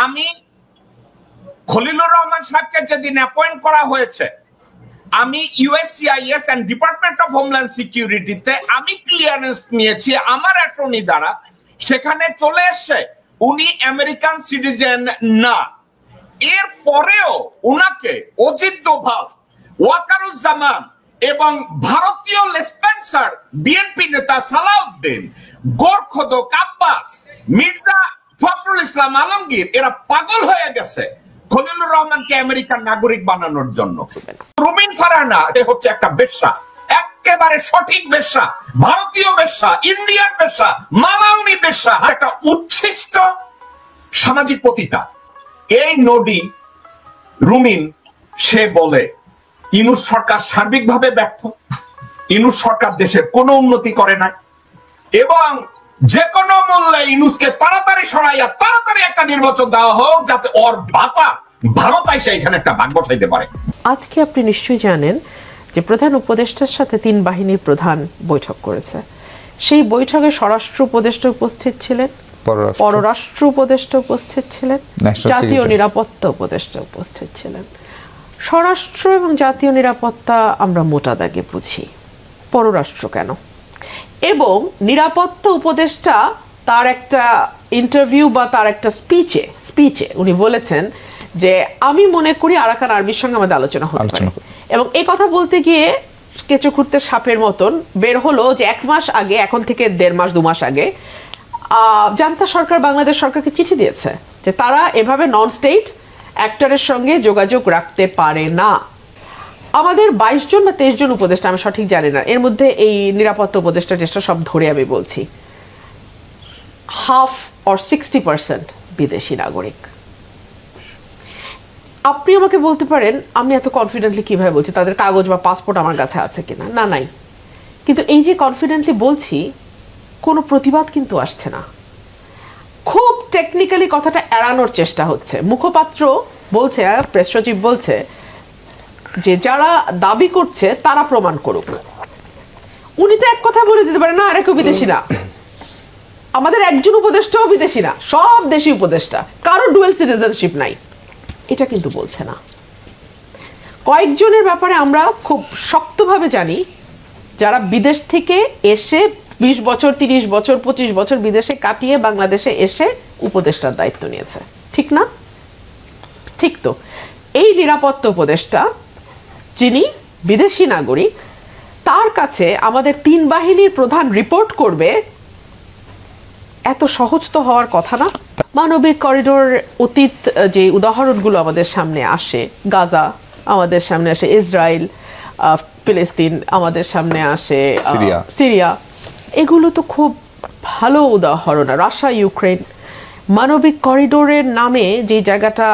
আমি খলিলুর রহমান সাহেবকে যেদিন অ্যাপয়েন্ট করা হয়েছে, আমি USCIS and department of homeland সিকিউরিটিতে আমি ক্লিয়ারেন্স নিয়েছি আমার অ্যাটর্নি দ্বারা, সেখানে চলে এসছে উনি আমেরিকান সিটিজেন না। এর পরেও উনাকে অজিত দোভাল, ওয়াকারুজ্জামান এবং ভারতীয় লেসপেন্সার বিএনপি নেতা সালাউদ্দিন, গোরখদক আব্বাস, মির্জা ফখরুল ইসলাম আলমগীর এরা পাগল হয়ে গেছে খলিলুর রহমানকে আমেরিকান নাগরিক বানানোর জন্য। রুমিন ফারহানা হচ্ছে একটা বেশ্যা, একেবারে সঠিক বেশ্যা, ভারতীয় বেশ্যা, ইন্ডিয়ান বেশ্যা, মালাউনি বেশ্যা, একটা উচ্ছিষ্ট সামাজিক পতিতা। এই নডি রুমিন, সে বলে ইউনূস সরকার সার্বিকভাবে ব্যর্থ, ইউনূস সরকার দেশের কোনো উন্নতি করে না এবং যে কোনো মূল্যে ইউনূসকে তাড়াতাড়ি সরাইয়া তাড়াতাড়ি একটা নির্বাচন দেওয়া হোক, যাতে ওর বাতা ভারত এসে এখানে একটা ভাগ বসাইতে পারে। আজকে আপনি নিশ্চয়ই জানেন যে প্রধান উপদেষ্টার সাথে 3 বাহিনীর প্রধান বৈঠক করেছে। সেই বৈঠকে স্বরাষ্ট্র উপদেষ্টা উপস্থিত ছিলেন, পররাষ্ট্র উপদেষ্টা উপস্থিত ছিলেন, জাতীয় নিরাপত্তা উপদেষ্টা উপস্থিত ছিলেন। স্বরাষ্ট্র এবং জাতীয় নিরাপত্তা আমরা মোটা দাগে বুঝি, পররাষ্ট্র কেন? এবং নিরাপত্তা উপদেষ্টা তার একটা ইন্টারভিউ বা তার একটা স্পিচে উনি বলেছেন যে আমি মনে করি আরাকান আর্মির সঙ্গে আমাদের আলোচনা হতে পারে। এবং এই কথা বলতে গিয়ে কেঁচো খুঁড়তে সাপের মতন বের হলো যে 1 মাস আগে, এখন থেকে 1.5 মাস 2 মাস আগে জান্তা সরকার বাংলাদেশ সরকারকে চিঠি দিয়েছে যে তারা এভাবে নন স্টেট অ্যাক্টরের সঙ্গে যোগাযোগ রাখতে পারে না। আমাদের 22 জন না 23 জন উপদেষ্টা, আমি সঠিক জানি না, এর মধ্যে এই নিরাপত্তা উপদেষ্টা টেস্টা সব ধরে আমি বলছি 50 or 60% বিদেশি নাগরিক। আপনি আমাকে বলতে পারেন আমি এত কনফিডেন্টলি কিভাবে বলছি, তাদের কাগজ বা পাসপোর্ট আমার কাছে আছে কিনা? না, নাই। কিন্তু এই যে কনফিডেন্টলি বলছি, কোনো প্রতিবাদ কিন্তু আসছে না। খুব টেকনিক্যালি কথাটা এড়ানোর চেষ্টা হচ্ছে। মুখপাত্র বলছে, প্রেস সচিব বলছে যে যারা দাবি করছে তারা প্রমাণ করুক। উনি তো এক কথা বলে দিতে পারেন, না আরে কেউ বিদেশি না, আমাদের একজন উপদেষ্টাও বিদেশি না, সব দেশি উপদেষ্টা, কারো ডুয়েল সিটিজেনশিপ নাই। এটা কিন্তু বলছে না। কয়েকজনের ব্যাপারে আমরা খুব শক্তভাবে জানি যারা বিদেশ থেকে এসে 20 বছর 30 বছর 25 বছর বিদেশে কাটিয়ে বাংলাদেশে এসে উপদেষ্টার দায়িত্ব নিয়েছে, ঠিক না? ঠিক তো। এই নিরাপত্তা উপদেষ্টা যিনি বিদেশি নাগরিক, তার কাছে আমাদের 3 বাহিনীর প্রধান রিপোর্ট করবে, এত সহজ তো হওয়ার কথা না। মানবিক করিডোর অতীত যে উদাহরণগুলো আমাদের সামনে আসে, গাজা আমাদের সামনে আসে, ইসরায়েল ফিলিস্তিন আমাদের সামনে আসে, সিরিয়া, এগুলো তো খুব ভালো উদাহরণ। রাশিয়া ইউক্রেন, মানবিক করিডোরের নামে যে জায়গাটা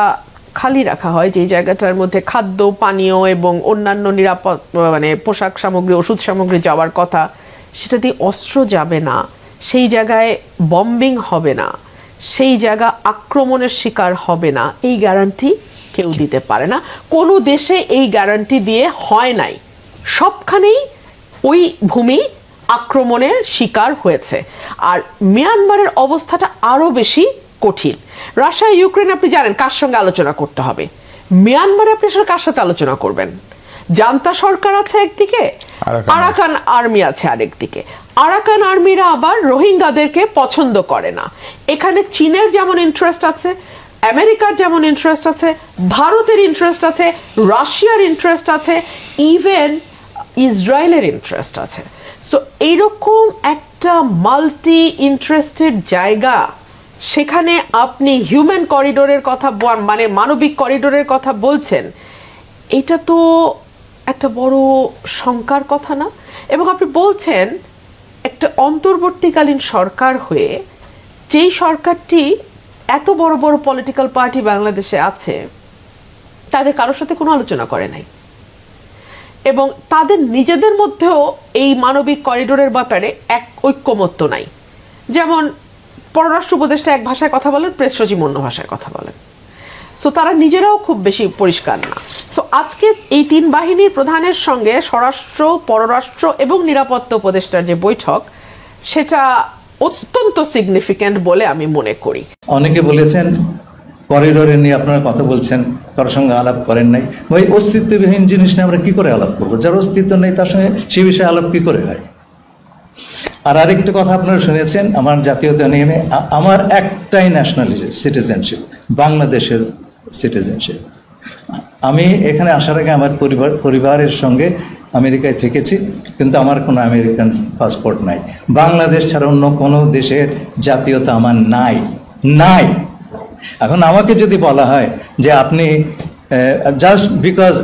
খালি রাখা হয়, যে জায়গাটার মধ্যে খাদ্য পানীয় এবং অন্যান্য নিরাপদ মানে পোশাক সামগ্রী ওষুধ সামগ্রী যাওয়ার কথা, সেটা দিয়ে অস্ত্র যাবে না, সেই জায়গায় বম্বিং হবে না, সেই জায়গা আক্রমণের শিকার হবে না, এই গ্যারান্টি কেউ দিতে পারে না। কোনো দেশে এই গ্যারান্টি দিয়ে হয় নাই। সবখানেই ওই ভূমি আক্রমণের শিকার হয়েছে। আর মিয়ানমারের অবস্থাটা আরো বেশি কঠিন। রাশিয়া ইউক্রেন আপনি জানেন কার সঙ্গে আলোচনা করতে হবে, মিয়ানমারে আপনি আসলে কার সাথে আলোচনা করবেন? জান্তা সরকার আছে একদিকে, আরাকান আর্মি আছে আরেকদিকে। আরাকান আর্মিরা আবার রোহিঙ্গাদেরকে পছন্দ করে না। এখানে চীনের যেমন ইন্টারেস্ট আছে, আমেরিকার যেমন ইন্টারেস্ট আছে, ভারতের ইন্টারেস্ট আছে, রাশিয়ার ইন্টারেস্ট আছে, ইভেন ইসরায়েলের ইন্টারেস্ট আছে। সো এইরকম একটা মাল্টি ইন্টারেস্টেড জায়গা, সেখানে আপনি হিউম্যান করিডোরের কথা মানে মানবিক করিডোরের কথা বলছেন, এটা তো একটা বড় শঙ্কার কথা না? এবং আপনি বলছেন একটা অন্তর্বর্তীকালীন সরকার হয়ে, যেই সরকারটি এত বড় বড় পলিটিক্যাল পার্টি বাংলাদেশে আছে, তাদের কারোর সাথে কোনো আলোচনা করে নাই এবং তাদের নিজেদের মধ্যেও এই মানবিক করিডোরের ব্যাপারে এক ঐক্যমত্য নাই। যেমন পররাষ্ট্র উপদেষ্টা এক ভাষায় কথা বলেন, প্রেস সচিব অন্য ভাষায় কথা বলেন। সো তারা নিজেরাও খুব বেশি পরিষ্কার না। সো আজকে এই 3 বাহিনীর প্রধানের সঙ্গে স্বরাষ্ট্র, পররাষ্ট্র এবং নিরাপত্তা উপদেষ্টার যে বৈঠক, সেটা অত্যন্ত সিগনিফিক্যান্ট বলে আমি মনে করি। অনেকে বলেছেন করিডোরে নিয়ে আপনারা কথা বলছেন, কারোর সঙ্গে আলাপ করেন নাই। ওই অস্তিত্ববিহীন জিনিস নিয়ে আমরা কি করে আলাপ করবো? যার অস্তিত্ব নেই তার সঙ্গে সে বিষয়ে আলাপ কি করে হয়? আর আরেকটা কথা আপনারা শুনেছেন আমার জাতীয়তা নিয়ে, আমার একটাই ন্যাশনালিটি সিটিজেনশিপ, বাংলাদেশের সিটিজেনশিপ। আমি এখানে আসার আগে আমার পরিবারের সঙ্গে আমেরিকায় থেকেছি, কিন্তু আমার কোনো আমেরিকান পাসপোর্ট নাই। বাংলাদেশ ছাড়া অন্য কোনো দেশের জাতীয়তা আমার নাই। এখন আমাকে যদি বলা হয় যে আপনি জাস্ট বিকজ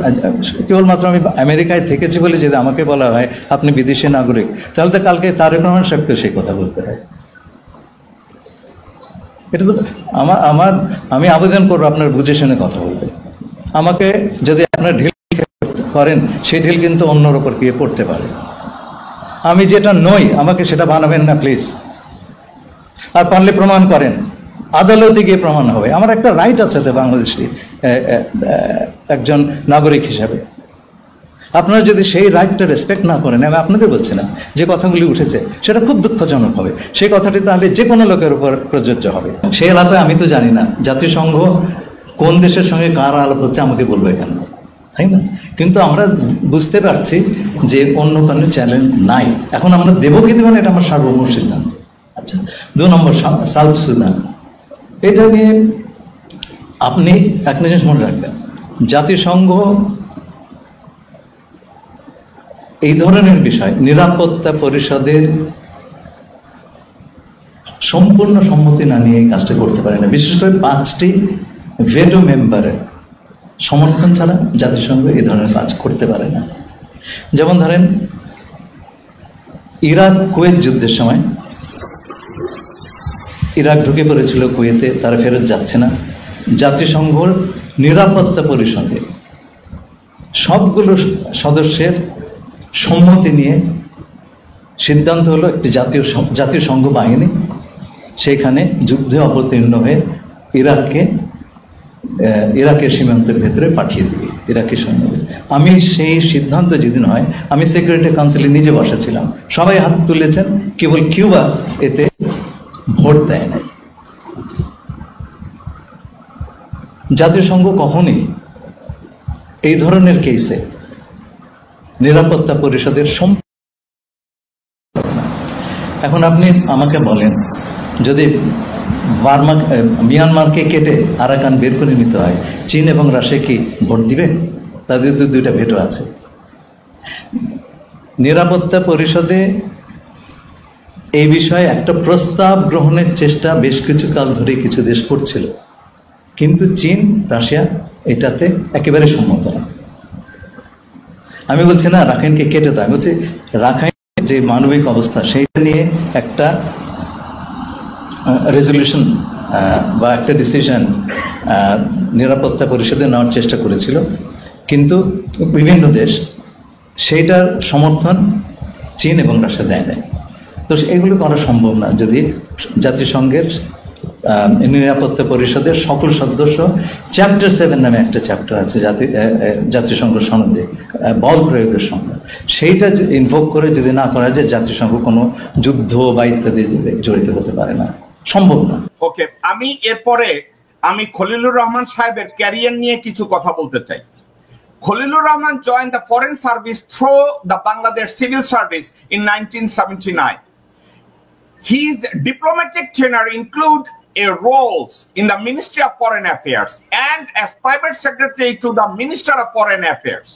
কেবলমাত্র আমি আমেরিকায় থেকেছি বলে যদি আমাকে বলা হয় আপনি বিদেশি নাগরিক, তাহলে তো কালকে তারেক রহমান সাহেবকে সেই কথা বলতে হয়। এটা তো আমি আবেদন করবো আপনার বুঝে শুনে কথা বলবেন। আমাকে যদি আপনার ঢিল করেন, সেই ঢিল কিন্তু অন্যর ওপর গিয়ে পড়তে পারে। আমি যেটা নই আমাকে সেটা বানাবেন না প্লিজ। আর পারলে প্রমাণ করেন, আদালতে গিয়ে প্রমাণ হবে। আমার একটা রাইট আছে তো বাংলাদেশি একজন নাগরিক হিসাবে। আপনারা যদি সেই রাইটটা রেসপেক্ট না করেন, আমি আপনাদের বলছি না, যে কথাগুলি উঠেছে সেটা খুব দুঃখজনক হবে। সেই কথাটি তাহলে যে কোনো লোকের উপর প্রযোজ্য হবে। সেই এলাকায় আমি তো জানি না জাতিসংঘ কোন দেশের সঙ্গে কার আলাপ হচ্ছে, আমাকে বলবো এখানে, তাই না? কিন্তু আমরা বুঝতে পারছি যে অন্য কোনো চ্যালেঞ্জ নাই। এখন আমরা দেবো কি দেবো না এটা আমার সার্বভৌম সিদ্ধান্ত। আচ্ছা, 2 নম্বর সাউথ সুদান, এটা নিয়ে আপনি একটা জিনিস মনে রাখবেন, জাতিসংঘ এই ধরনের বিষয় নিরাপত্তা পরিষদের সম্পূর্ণ সম্মতি না নিয়ে এই কাজটা করতে পারে না। বিশেষ করে 5টি ভেটো মেম্বারের সমর্থন ছাড়া জাতিসংঘ এই ধরনের কাজ করতে পারে না। যেমন ধরেন ইরাক কুয়েত যুদ্ধের সময় ইরাক ঢুকে পড়েছিল কুয়েতে, তারা ফেরত যাচ্ছে না। জাতিসংঘর নিরাপত্তা পরিষদে সবগুলো সদস্যের সম্মতি নিয়ে সিদ্ধান্ত হলো একটি জাতিসংঘ বাহিনী সেখানে যুদ্ধে অবতীর্ণ হয়ে ইরাকের সীমান্তের ভেতরে পাঠিয়ে দিবে ইরাকি সৈন্যদের। আমি সেই সিদ্ধান্ত যেদিন হয়, আমি সিকিউরিটি কাউন্সিলে নিজে বসেছিলাম, সবাই হাত তুলেছেন, কেবল কিউবা এতে ভোট দেয় নাই। জাতিসংঘ কখনই এই ধরনের কেসে নিরাপত্তা পরিষদের এখন আপনি আমাকে বলেন, যদি মিয়ানমারকে কেটে আরাকান বের করে নিতে হয়, চীন এবং রাশিয়া কি ভোট দিবে? তাদের তো 2টা ভেটো আছে। নিরাপত্তা পরিষদে এই বিষয়ে একটা প্রস্তাব গ্রহণের চেষ্টা বেশ কিছু কাল ধরে কিছু দেশ করছিল, কিন্তু চীন রাশিয়া এটাতে একেবারে সম্মত না। আমি বলছি না রাখাইনকে কেটে দাও, আমি বলছি রাখাইন যে মানবিক অবস্থা সেইটা নিয়ে একটা রেজলিউশন বা একটা ডিসিশন নিরাপত্তা পরিষদে নেওয়ার চেষ্টা করেছিল, কিন্তু বিভিন্ন দেশ সেইটার সমর্থন চীন এবং রাশিয়া দেয় নাই। তো এগুলো করা সম্ভব না যদি জাতিসংঘের নিরাপত্তা পরিষদের সকল সদস্য চ্যাপ্টার 7 নামে একটা চ্যাপ্টার আছে জাতিসংঘ সনদে বল প্রয়োগের সংখ্যা, সেইটা ইনভোক করে যদি না করা যায় জাতিসংঘ কোনো যুদ্ধ বা ইত্যাদি জড়িত হতে পারে না, সম্ভব না। ওকে, আমি এরপরে খলিলুর রহমান সাহেবের ক্যারিয়ার নিয়ে কিছু কথা বলতে চাই। Khalilur Rahman joined the Foreign Service through the Bangladesh Civil Service in 1979. His diplomatic tenure include roles in the Ministry of Foreign Affairs and as private secretary to the Minister of Foreign Affairs.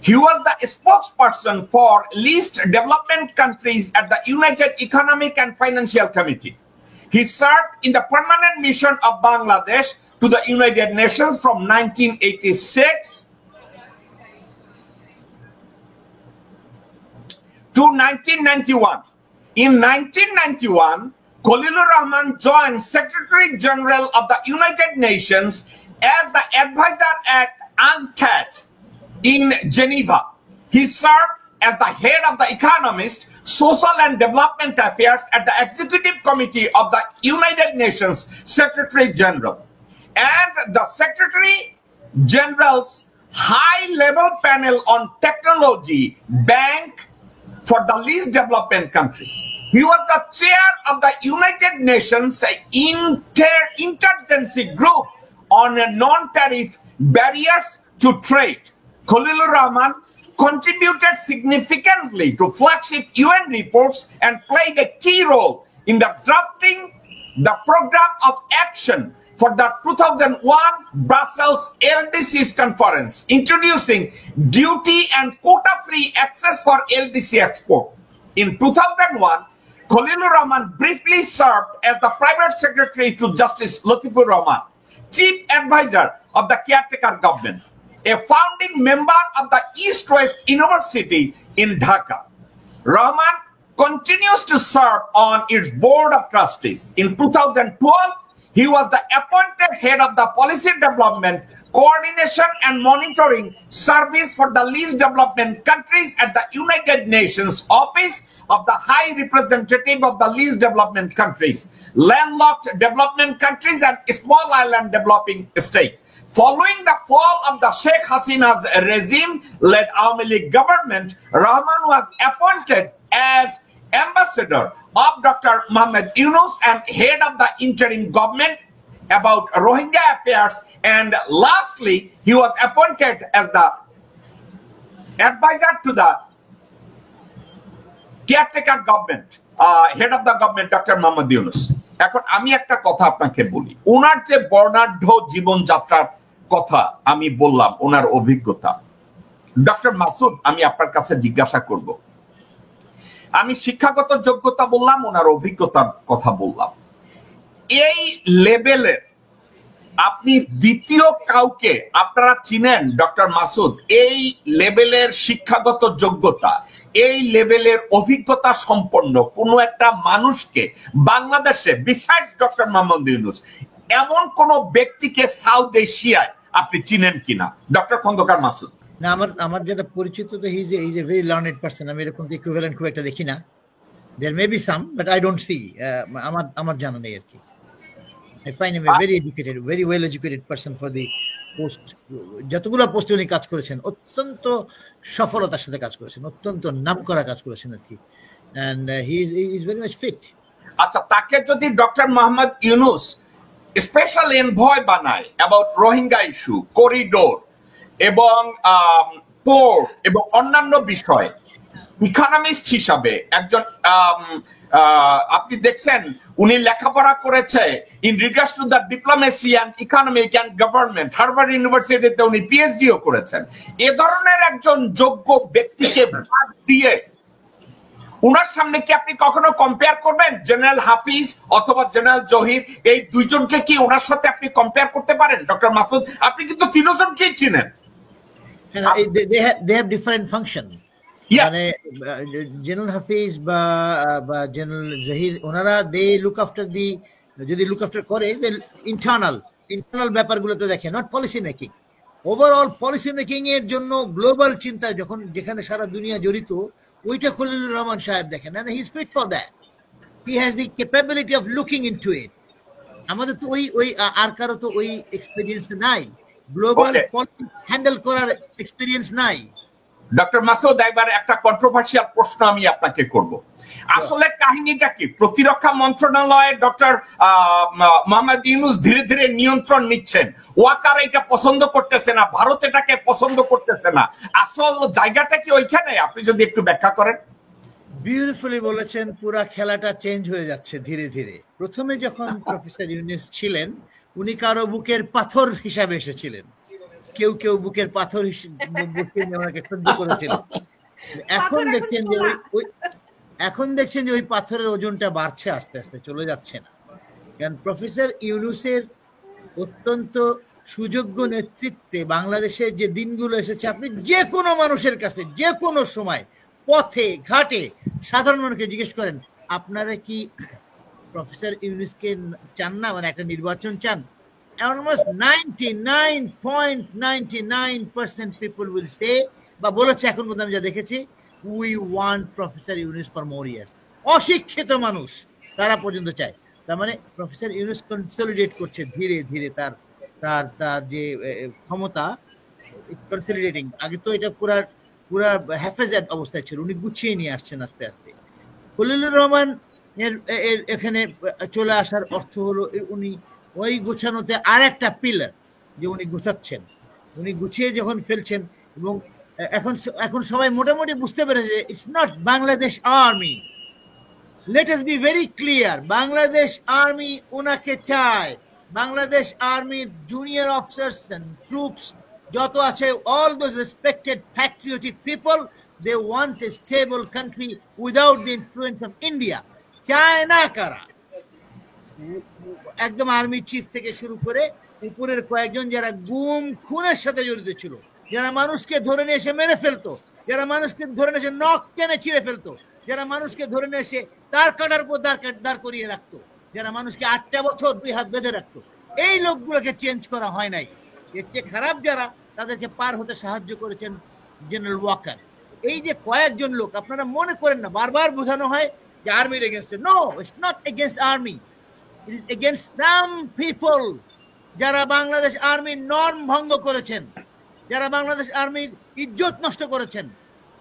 He was the spokesperson for least development countries at the United Economic and Financial Committee. He served in the permanent mission of Bangladesh to the United Nations from 1986 to 1991. In 1991, Khalilur Rahman joined Secretary General of the United Nations as the advisor at UNCTAD in Geneva. He served as the head of the Economist, Social and Development Affairs at the Executive Committee of the United Nations Secretary General. And the Secretary General's high-level panel on technology bank for the least development countries. He was the chair of the United Nations Interagency Group on non-tariff barriers to trade. Khalilur Rahman contributed significantly to flagship UN reports and played a key role in the drafting the program of action for the 2001 Brussels LDCs conference, introducing duty and quota-free access for LDC export. In 2001, Khalilur Rahman briefly served as the private secretary to Justice Latifur Rahman, chief advisor of the caretaker government, a founding member of the East-West University in Dhaka. Rahman continues to serve on its board of trustees. In 2012, he was the appointed head of the Policy Development, Coordination and Monitoring Service for the Least Development Countries at the United Nations Office of the High Representative of the Least Development Countries, Landlocked Development Countries and Small Island Developing States. Following the fall of the Sheikh Hasina's regime-led Awami League government, Rahman was appointed as ambassador of Dr. Mohammed Yunus and head of the interim government about Rohingya affairs, and lastly, he was appointed as the advisor to the caretaker government, head of the government, Dr. Mohammed Yunus. এখন আমি একটা কথা আপনাকে বলি, ওনার যে বর্ণাঢ্য জীবনযাত্রার কথা আমি বললাম, ওনার অভিজ্ঞতা, ডক্টর মাসুদ, আমি আপনার কাছে জিজ্ঞাসা করব, আমি শিক্ষাগত যোগ্যতা বললাম, ওনার অভিজ্ঞতার কথা বললাম, এই লেভেলের আপনি দ্বিতীয় কাউকে আপনারা চিনেন ডক্টর মাসুদ? এই লেভেলের শিক্ষাগত যোগ্যতা, এই লেভেলের অভিজ্ঞতা সম্পন্ন কোন একটা মানুষকে বাংলাদেশে বিসাইডস ডক্টর মোহাম্মদ ইউনূস এমন কোন ব্যক্তিকে সাউথ এশিয়ায় আপনি চিনেন কিনা? ডক্টর খন্দকার মাসুদ। না, আমার যেটা পরিচিত, তো he is a very learned person. আমি এরকম ইকুইভ্যালেন্ট খুব একটা দেখি না। There may be some, but I don't see. আমার জানা নেই আর কি। I find him a very educated, very well educated person for the post. যতগুলো পোস্টে উনি কাজ করেছেন, অত্যন্ত সফলতার সাথে কাজ করেছেন, অত্যন্ত নামকরা কাজ করেছেন আর কি। And he is very much fit. আচ্ছা, তাকে যদি doctor Mohammad Yunus special envoy বানায় অ্যাবাউট রোহিঙ্গা ইস্যু, করিডোর এবং পোর্ট এবং অন্যান্য বিষয়, ইকোনমিস্ট হিসাবে একজন, আপনি দেখছেন উনি লেখাপড়া করেছে in regards to the diplomacy and economic and government, Harvard ইউনিভার্সিটিতে উনি পিএইচডিও করেছেন। এ ধরনের একজন যোগ্য ব্যক্তিকে বাদ দিয়ে উনার সামনে কি আপনি কখনো কম্পেয়ার করবেন? জেনারেল হাফিজ অথবা জেনারেল জহির, এই দুইজনকে কি ওনার সাথে আপনি কম্পেয়ার করতে পারেন? ডক্টর মাসুদ, আপনি কিন্তু তিনজনকেই চিনেন। They have different function. মানে জেনারেল হাফিজ বা জেনারেল জহির, ওনারা দে লুক আফটার দি, যদি লুক আফটার করে ইন্টারনাল ব্যাপারগুলোতে দেখে, not policy making. Overall policy making এর জন্য গ্লোবাল চিন্তা যেখানে সারা দুনিয়া জড়িত, ওইটা খলিলুর রহমান সাহেব দেখেন, and he is fit for that. He has the capability of looking into it. আমাদের তো ওই আর কারো তো ওই এক্সপেরিয়েন্স নাই, গ্লোবাল পলিটিক্স হ্যান্ডেল করার এক্সপেরিয়েন্স নাই। ডক্টর মাসুদ, একবার একটা কন্ট্রোভার্সিয়াল প্রশ্ন আমি আপনাকে করব। আসলে কাহিনীটা কি? প্রতিরক্ষা মন্ত্রণালয়ে ডক্টর মোহাম্মদ ইউনূস ধীরে ধীরে নিয়ন্ত্রণ নিচ্ছেন, ওয়াকার এটা পছন্দ করতেছে না, ভারত এটাকে পছন্দ করতেছে না, আসল জায়গাটা কি ওইখানে? আপনি যদি একটু ব্যাখ্যা করেন। বিউটিফুলি বলেছেন, পুরা খেলাটা চেঞ্জ হয়ে যাচ্ছে ধীরে ধীরে। প্রথমে যখন প্রফেসর ইউনূস ছিলেন, উনি কারো বুকের পাথর হিসাবে এসেছিলেন, কেউ বুকের পাথর ওনাকে সহ্য করেছিলেন। এখন দেখছেন যে ওই পাথরের ওজনটা বাড়ছে, আস্তে আস্তে চলে যাচ্ছে না। কারণ প্রফেসর ইউনূসের অত্যন্ত সুযোগ্য নেতৃত্বে বাংলাদেশের যে দিনগুলো এসেছে, আপনি যে কোনো মানুষের কাছে যে কোনো সময় পথে ঘাটে সাধারণ মানুষকে জিজ্ঞেস করেন, আপনারা কি প্রফেসর ইউনূসকে চান না? মানে একটা নির্বাচন চান? Almost 99.99% people will say, বা বলেছে এখন পর্যন্ত আমি যা দেখেছি, we want Professor Yunus for more years. অশিক্ষিত মানুষ তারা পর্যন্ত চায়। তার মানে প্রফেসর ইউনূস কনসলিডেট করছে ধীরে ধীরে তার যে ক্ষমতা, কনসলিডেটিং। আগে তো এটা পুরা হেফাজত অবস্থায় ছিল, উনি গুছিয়ে নিয়ে আসছেন আস্তে আস্তে। খলিলুর রহমান এখানে চলে আসার অর্থ হলো উনি ওই গোছানোতে আর একটা পিলার, যে উনি গুছাচ্ছেন, উনি গুছিয়ে যখন ফেলছেন, এবং এখন এখন সবাই মোটামুটি বুঝতে পেরেছে it's not Bangladesh army. Let us be very clear, Bangladesh army ওনাকে চায়। বাংলাদেশ আর্মির জুনিয়র অফিসার্স এন্ড ট্রুপস যত আছে, all those respected patriotic people, they want a stable country without the influence of India. চায় না কারা? একদম আর্মি চিফ থেকে শুরু করে উপরের কয়েকজন যারা গুম খুনের সাথে জড়িত ছিল, যারা মানুষকে ধরে নিয়ে এসে মেরে ফেলতো, যারা মানুষকে ধরে নিয়ে এসে নখ টেনে ছিঁড়ে ফেলতো, যারা মানুষকে ধরে নিয়ে এসে তার কাটার উপর দাঁড় করিয়ে রাখতো, যারা মানুষকে 8টা বছর 2 হাত বেঁধে রাখতো, এই লোকগুলোকে চেঞ্জ করা হয় নাই। এর চেয়ে খারাপ যারা, তাদেরকে পার হতে সাহায্য করেছেন জেনারেল ওয়াকার। এই যে কয়েকজন লোক, আপনারা মনে করেন না, বারবার বোঝানো হয় যে আর্মির এগেনস্টে। No, it's not against army, it is against some people যারা বাংলাদেশ আর্মির নর্ম ভঙ্গ করেছেন, যারা বাংলাদেশ আর্মির ইজ্জত নষ্ট করেছেন,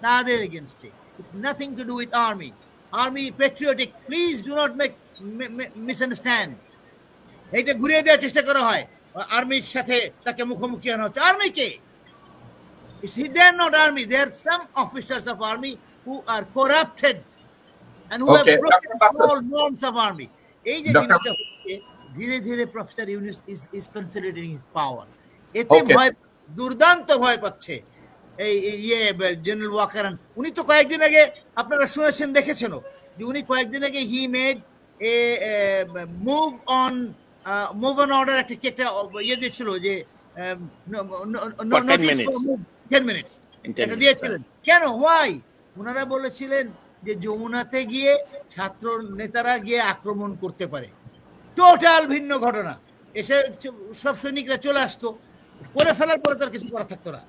তাদের এগেনস্টে। It's nothing to do with army. Army patriotic, please do not make misunderstand. এইটা ঘুরিয়ে দেওয়ার চেষ্টা করা হয়, আর্মির সাথে তাকে মুখোমুখি আনা হচ্ছে। Army K? They are not army. There are some officers of army who are corrupted and who have broken all norms of army. এই যে জিনিসটা হচ্ছে, ধীরে ধীরে professor Yunus is considering his power. এতে ভয়, দুর্দান্ত ভয় পাচ্ছে এই জেনারেল ওয়াকার। উনি তো কয়েকদিন আগে, আপনারা শুনেছেন, দেখেছেনও, যে উনি কয়েকদিন আগে he made a move on order, একটা ইয়ে দিয়েছিল যে 10 মিনিটস এটা দিয়েছিলেন। কেন? হোয়াই? ওনারা বলেছিলেন যে যমুনাতে গিয়ে ছাত্র নেতারা গিয়ে আক্রমণ করতে পারে, টোটাল ভিন্ন ঘটনা। এসে সব সৈনিকরা চলে আসতো, করে ফেলার পরে তার কিছু করা থাকতো না।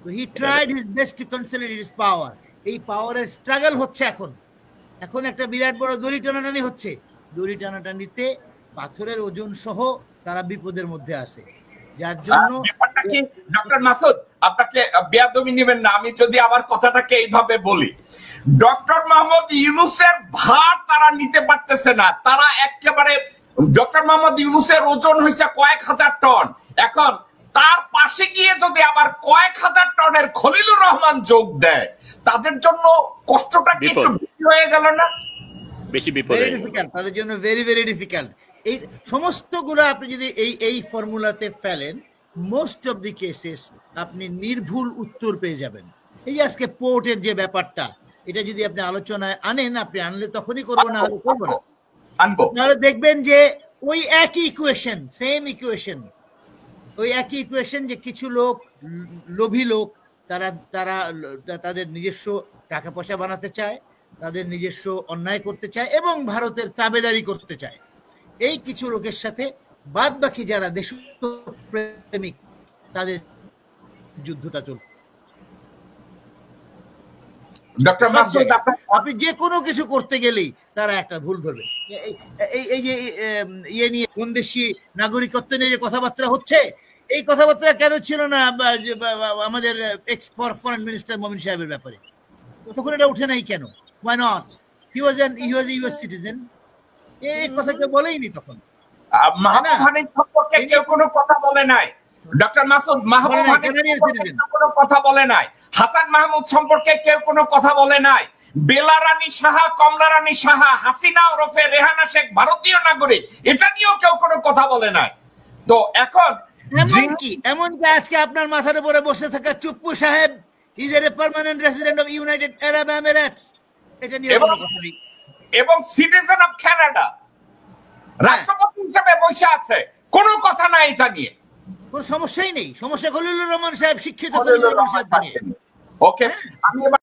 তো he tried his best to consolidate his পাওয়ার। এই পাওয়ারের স্ট্রাগল হচ্ছে এখন একটা বিরাট বড় দড়ি টানাটানি হচ্ছে। দড়ি টানাটানিতে পাথরের ওজন সহ তারা বিপদের মধ্যে আছে, যার জন্য ডক্টর মাসুদ, আপনাকে বেয়াদবি নেবেন না, আমি যদি আমার কথাটাকে এইভাবে বলি, ডক্টর মোহাম্মদ ইউনূসের ভার তারা নিতে পারতেছে না। তারা একেবারে, ডক্টর মোহাম্মদ ইউনূসের ওজন হয়েছে কয়েক হাজার টন, এখন তার পাশে গিয়ে যদি আবার কয়েক হাজার টনের খলিলুর রহমান যোগ দেয়, তাদের জন্য কষ্টটা কি একটু বেশি হয়ে গেল না? বেশি বিপদ, তাদের জন্য ভেরি ভেরি ডিফিকাল্ট। এই সমস্তগুলো আপনি যদি এই ফর্মুলাতে ফেলেন, মোস্ট অফ দি কেসেস আপনি নির্ভুল উত্তর পেয়ে যাবেন। এই যে আজকে পোর্টের যে ব্যাপারটা, এটা যদি আপনি আলোচনায় আনেন, আপনি আনলে তখনই করবো, না হলে করবো না। তাহলে দেখবেন যে ওই একই ইকুয়েশন, সেম ইকুয়েশন, ওই একই ইকুয়েশন, যে কিছু লোক, লোভী লোক, তাদের নিজস্ব টাকা পয়সা বানাতে চায়, তাদের নিজস্ব অন্যায় করতে চায় এবং ভারতের তাবেদারি করতে চায়। এই কিছু লোকের সাথে বাদ বাকি যারা দেশপ্রেমিক, তাদের যুদ্ধটা চলবে। আপনি যে কোনো কিছু করতে গেলেই তারা একটা ভুল ধরবে। এই যে ইয়ে নিয়ে, বন্দেশী নাগরিকত্ব নিয়ে যে কথাবার্তা হচ্ছে, এই কথাবার্তা কেন ছিল না আমাদের এক্স ফরেন মিনিস্টার মোমিন সাহেবের ব্যাপারে? তখন এটা উঠে নাই কেন? Why not? He was a US citizen. এই কথা কেউ বলেইনি তখন। মাহবুব হানিফ সম্পর্কে কেউ কোনো কথা বলে নাই। ডক্টর মাসুদ, মাহবুব হানিফ কোনো কথা বলে নাই। হাসান মাহমুদ সম্পর্কে কেউ কোনো কথা বলে নাই। বেলা রানী সাহা, কমলা রানী সাহা, হাসিনা ওরফে রেহানা শেখ ভারতীয় নাগরিক, এটা নিয়েও কেউ কোনো কথা বলে নাই। তো এখন এমনকি আজকে আপনার মাথার উপরে বসে থাকা চুপ্পু সাহেব is a permanent resident of United Arab Emirates, এটা নিয়ে কোনো কথা নেই। এবং সিটিজেন অফ কানাডা, রাষ্ট্রপতি হিসেবে বসে আছে, কোনো কথা নাই এটা নিয়ে, কোনো সমস্যাই নেই। সমস্যা খলিলুর রহমান সাহেব, শিক্ষিত খলিলুর রহমান সাহেব নিয়ে। ওকে, আমি